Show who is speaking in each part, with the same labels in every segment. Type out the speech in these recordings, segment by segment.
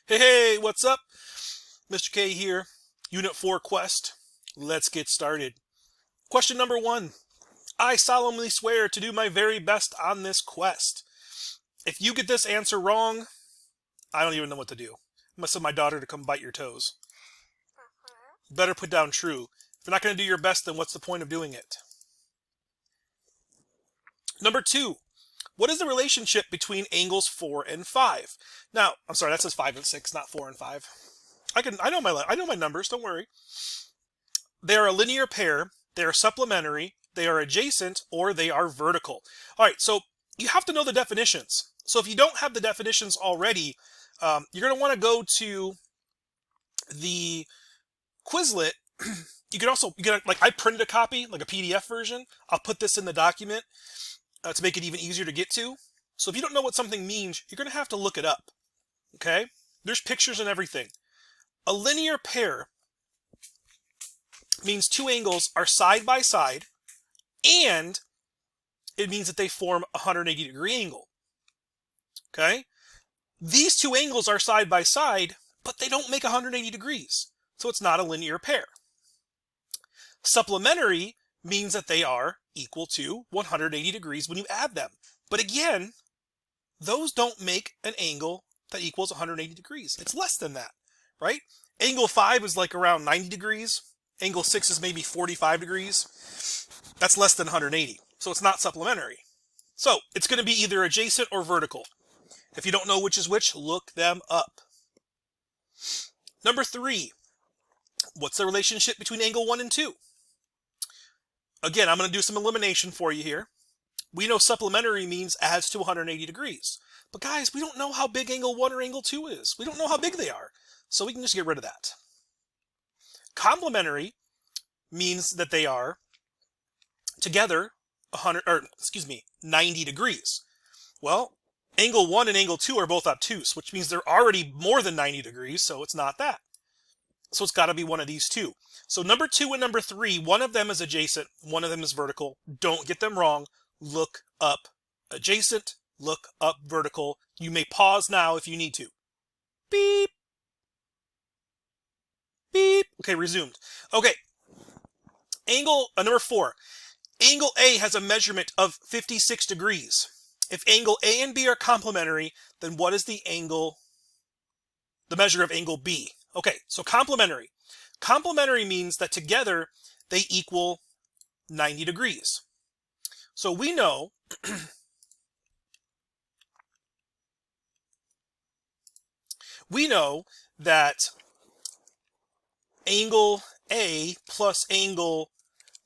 Speaker 1: Hey, what's up? Mr. K here, Unit 4 Quest. Let's get started. Question number 1. I solemnly swear to do my very best on this quest. If you get this answer wrong, I don't even know what to do. I must have my daughter to come bite your toes. Better put down true. If you're not going to do your best, then what's the point of doing it? Number 2. What is the relationship between angles 4 and 5? Now, I'm sorry, that says 5 and 6, not 4 and 5. I know my numbers, don't worry. They are a linear pair, they are supplementary, they are adjacent, or they are vertical. All right, so you have to know the definitions. So if you don't have the definitions already, you're going to want to go to the Quizlet. Like I printed a copy, like a PDF version. I'll put this in the document to make it even easier to get to. So if you don't know what something means, you're going to have to look it up. Okay? There's pictures and everything. A linear pair means two angles are side by side, and it means that they form a 180-degree angle. Okay? These two angles are side by side, but they don't make 180 degrees. So it's not a linear pair. Supplementary means that they are equal to 180 degrees when you add them. But again, those don't make an angle that equals 180 degrees. It's less than that, right? Angle 5 is like around 90 degrees. Angle 6 is maybe 45 degrees. That's less than 180. So it's not supplementary. So it's going to be either adjacent or vertical. If you don't know which is which, look them up. Number 3. What's the relationship between angle 1 and 2? Again, I'm going to do some elimination for you here. We know supplementary means adds to 180 degrees. But guys, we don't know how big angle 1 or angle 2 is. We don't know how big they are. So we can just get rid of that. Complementary means that they are together 90 degrees. Well, angle 1 and angle 2 are both obtuse, which means they're already more than 90 degrees, so it's not that. So it's got to be one of these two. So number 2 and number 3, one of them is adjacent, one of them is vertical. Don't get them wrong. Look up adjacent, look up vertical. You may pause now if you need to. Beep. Beep. Okay, resumed. Okay. Number 4. Angle A has a measurement of 56 degrees. If angle A and B are complementary, then what is the measure of angle B? Okay, so complementary. Complementary means that together they equal 90 degrees. So we know that angle A plus angle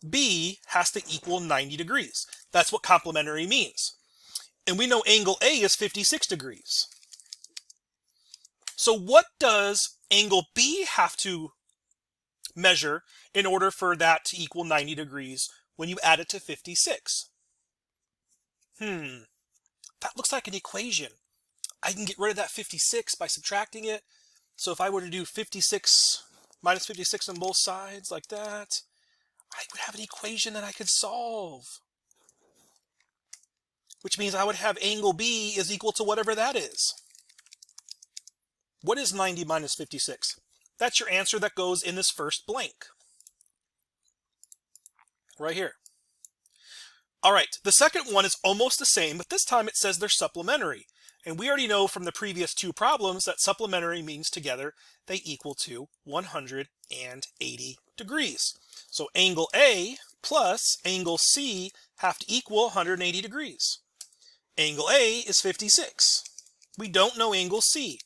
Speaker 1: B has to equal 90 degrees. That's what complementary means. And we know angle A is 56 degrees. So what does angle B have to measure in order for that to equal 90 degrees when you add it to 56? That looks like an equation. I can get rid of that 56 by subtracting it. So if I were to do 56 minus 56 on both sides like that, I would have an equation that I could solve. Which means I would have angle B is equal to whatever that is. What is 90 minus 56? That's your answer that goes in this first blank. Right here. All right, the second one is almost the same, but this time it says they're supplementary. And we already know from the previous two problems that supplementary means together they equal to 180 degrees. So angle A plus angle C have to equal 180 degrees. Angle A is 56. We don't know angle C.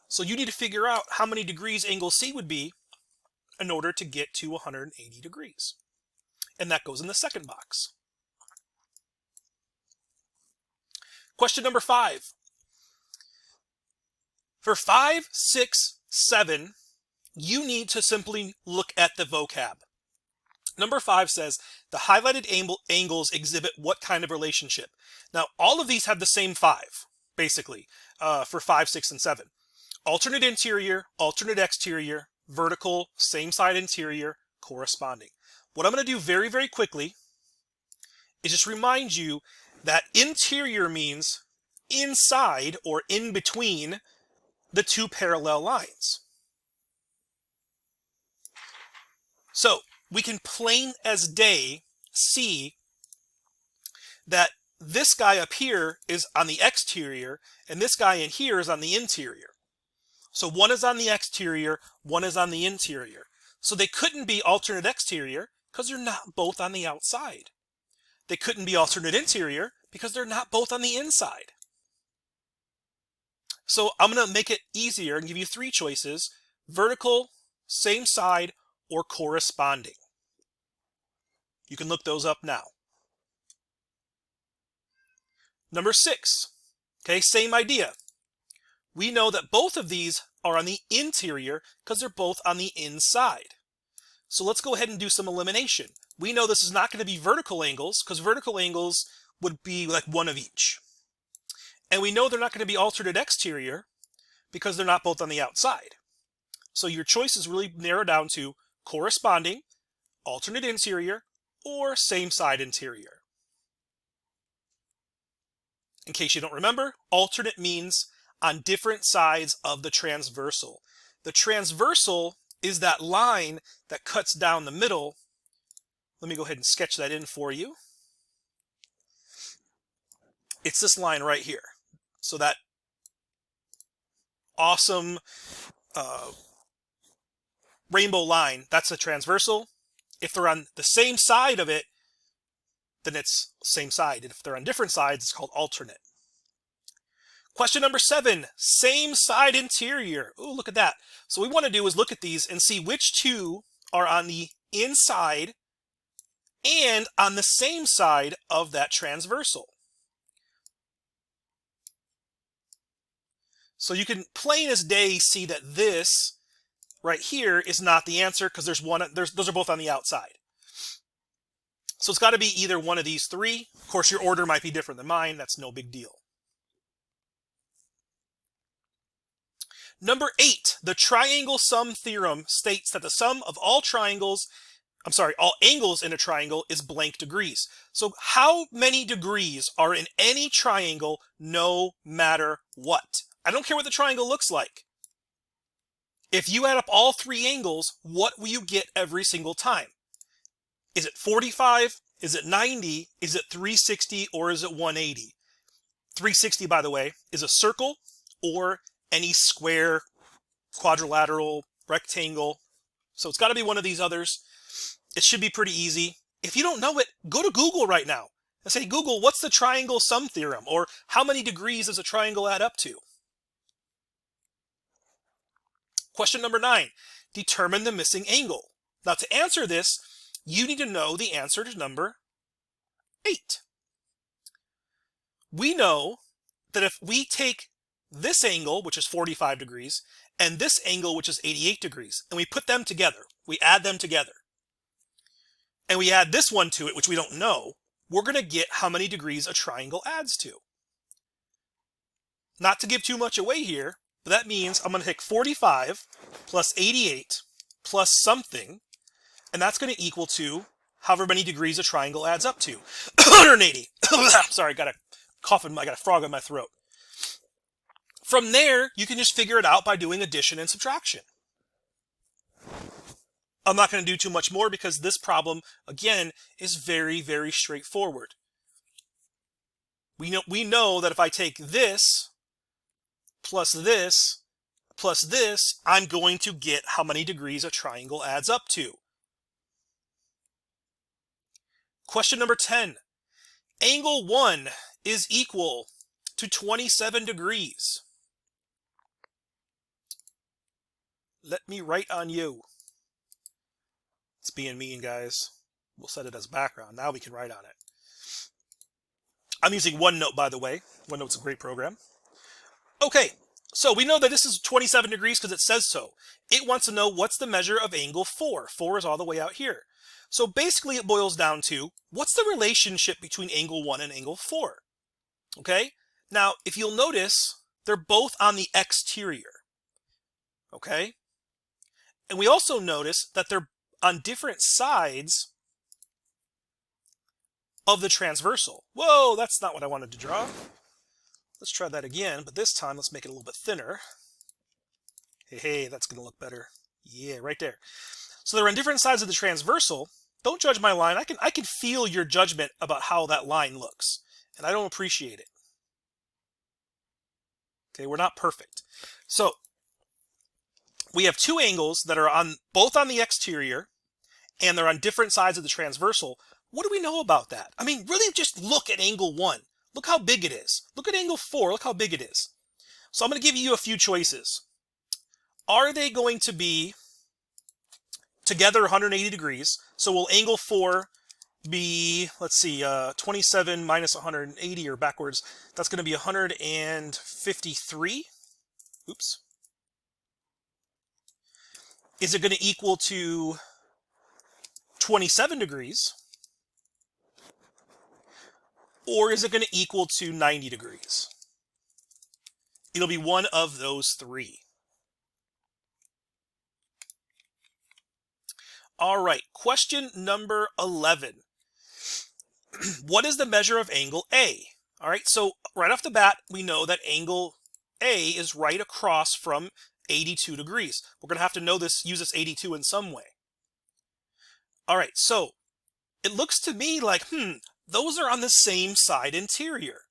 Speaker 1: So you need to figure out how many degrees angle C would be in order to get to 180 degrees. And that goes in the second box. Question number 5. For 5, 6, 7, you need to simply look at the vocab. Number 5 says, the highlighted angles exhibit what kind of relationship? Now, all of these have the same 5, basically, for 5, 6, and 7. Alternate interior, alternate exterior, vertical, same side interior, corresponding. What I'm going to do very, very quickly is just remind you that interior means inside or in between the two parallel lines. So we can plain as day see that this guy up here is on the exterior and this guy in here is on the interior. So one is on the exterior, one is on the interior. So they couldn't be alternate exterior because they're not both on the outside. They couldn't be alternate interior because they're not both on the inside. So I'm going to make it easier and give you three choices: vertical, same side, or corresponding. You can look those up now. Number 6, okay, same idea. We know that both of these are on the interior because they're both on the inside. So let's go ahead and do some elimination. We know this is not going to be vertical angles because vertical angles would be like one of each. And we know they're not going to be alternate exterior because they're not both on the outside. So your choices really narrow down to corresponding, alternate interior, or same side interior. In case you don't remember, alternate means on different sides of the transversal. The transversal is that line that cuts down the middle. Let me go ahead and sketch that in for you. It's this line right here. So that awesome rainbow line, that's a transversal. If they're on the same side of it, then it's same side. And if they're on different sides, it's called alternate. Question number 7, same side interior. Ooh, look at that. So what we want to do is look at these and see which two are on the inside and on the same side of that transversal. So you can plain as day see that this right here is not the answer because those are both on the outside. So it's got to be either one of these three. Of course, your order might be different than mine. That's no big deal. Number 8, the triangle sum theorem states that the sum of all angles in a triangle is blank degrees. So how many degrees are in any triangle no matter what? I don't care what the triangle looks like. If you add up all three angles, what will you get every single time? Is it 45? Is it 90? Is it 360? Or is it 180? 360, by the way, is a circle or any square, quadrilateral, rectangle. So it's got to be one of these others. It should be pretty easy. If you don't know it, go to Google right now and say, Google, what's the triangle sum theorem? Or how many degrees does a triangle add up to? Question number 9, determine the missing angle. Now to answer this, you need to know the answer to number 8. We know that if we take this angle, which is 45 degrees, and this angle, which is 88 degrees, and we put them together, we add them together, and we add this one to it, which we don't know, we're going to get how many degrees a triangle adds to. Not to give too much away here, but that means I'm going to take 45 plus 88 plus something, and that's going to equal to however many degrees a triangle adds up to. 180. Sorry, I got a frog in my throat. From there, you can just figure it out by doing addition and subtraction. I'm not going to do too much more because this problem, again, is very, very straightforward. We know that if I take this, plus this, I'm going to get how many degrees a triangle adds up to. Question number 10. Angle 1 is equal to 27 degrees. Let me write on you. It's being mean, guys. We'll set it as background. Now we can write on it. I'm using OneNote, by the way. OneNote's a great program. Okay, so we know that this is 27 degrees because it says so. It wants to know what's the measure of angle 4. 4 is all the way out here. So basically it boils down to, what's the relationship between angle 1 and angle 4? Okay, now if you'll notice, they're both on the exterior. Okay, and we also notice that they're on different sides of the transversal. Whoa, that's not what I wanted to draw. Let's try that again, but this time let's make it a little bit thinner. Hey, that's going to look better. Yeah, right there. So they're on different sides of the transversal. Don't judge my line. I can feel your judgment about how that line looks, and I don't appreciate it. Okay, we're not perfect. So we have two angles that are both on the exterior, and they're on different sides of the transversal. What do we know about that? I mean, really just look at angle 1. Look how big it is. Look at angle 4. Look how big it is. So I'm going to give you a few choices. Are they going to be together 180 degrees? So will angle 4 be, let's see, 27 minus 180, or backwards, that's going to be 153. Oops. Is it going to equal to 27 degrees? Or is it going to equal to 90 degrees? It'll be one of those three. All right, question number 11. What is the measure of angle A? All right, so right off the bat, we know that angle A is right across from 82 degrees. We're going to have to use this 82 in some way. All right, so it looks to me like, those are on the same side interior.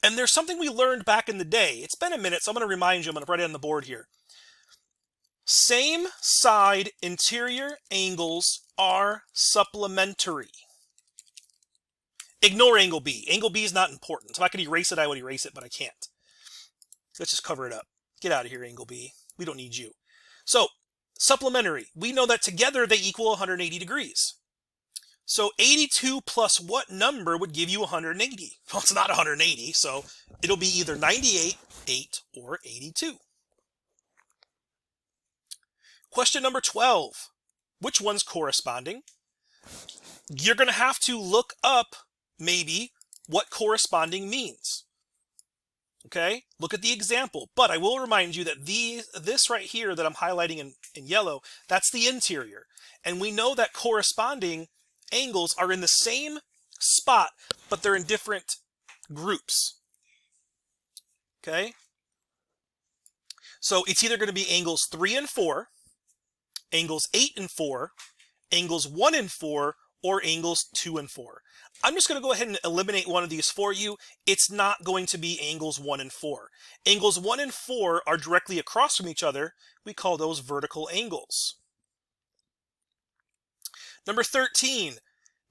Speaker 1: And there's something we learned back in the day. It's been a minute, so I'm going to remind you. I'm going to write it on the board here. Same side interior angles are supplementary. Ignore angle B. Angle B is not important. If I could erase it, I would erase it, but I can't. Let's just cover it up. Get out of here, angle B. We don't need you. So, supplementary. We know that together they equal 180 degrees. So 82 plus what number would give you 180? Well, it's not 180, so it'll be either 98, 8, or 82. Question number 12. Which one's corresponding? You're going to have to look up, maybe, what corresponding means. Okay? Look at the example. But I will remind you that this right here that I'm highlighting in yellow, that's the interior. And we know that corresponding angles are in the same spot, but they're in different groups. Okay? So it's either going to be angles 3 and 4, angles 8 and 4, angles 1 and 4, or angles 2 and 4. I'm just going to go ahead and eliminate one of these for you. It's not going to be angles 1 and 4. Angles 1 and 4 are directly across from each other. We call those vertical angles. Number 13,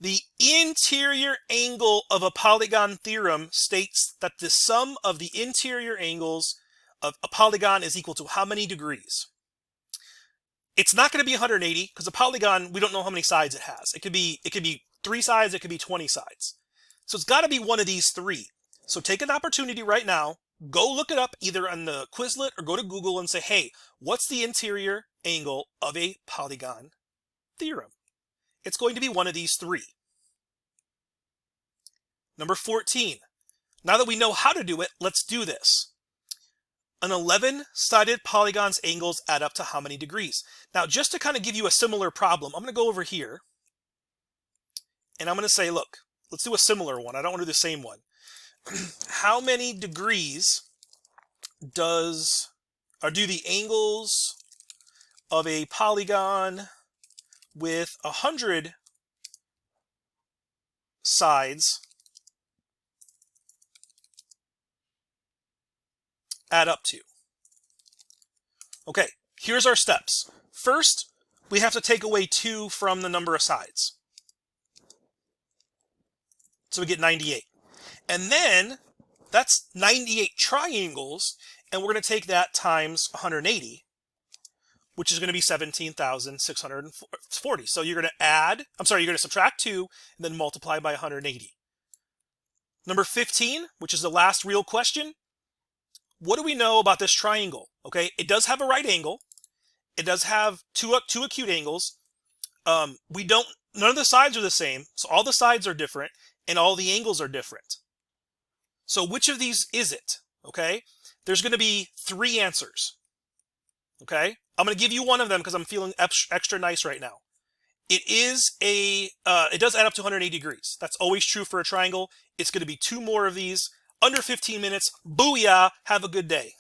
Speaker 1: the interior angle of a polygon theorem states that the sum of the interior angles of a polygon is equal to how many degrees? It's not going to be 180 because a polygon, we don't know how many sides it has. It could be 3 sides, it could be 20 sides. So it's got to be one of these three. So take an opportunity right now, go look it up either on the Quizlet or go to Google and say, hey, what's the interior angle of a polygon theorem? It's going to be one of these three. Number 14. Now that we know how to do it, let's do this. An 11-sided polygon's angles add up to how many degrees? Now, just to kind of give you a similar problem, I'm going to go over here and I'm going to say, look, let's do a similar one. I don't want to do the same one. How many degrees do the angles of a polygon with 100 sides add up to? Okay, here's our steps. First, we have to take away 2 from the number of sides. So we get 98. And then, that's 98 triangles, and we're going to take that times 180, which is going to be 17,640. So you're going to subtract 2, and then multiply by 180. Number 15, which is the last real question. What do we know about this triangle? Okay, it does have a right angle. It does have two acute angles. None of the sides are the same, so all the sides are different, and all the angles are different. So which of these is it? Okay, there's going to be 3 answers. Okay, I'm going to give you one of them because I'm feeling extra nice right now. It does add up to 180 degrees. That's always true for a triangle. It's going to be 2 more of these. Under 15 minutes. Booyah. Have a good day.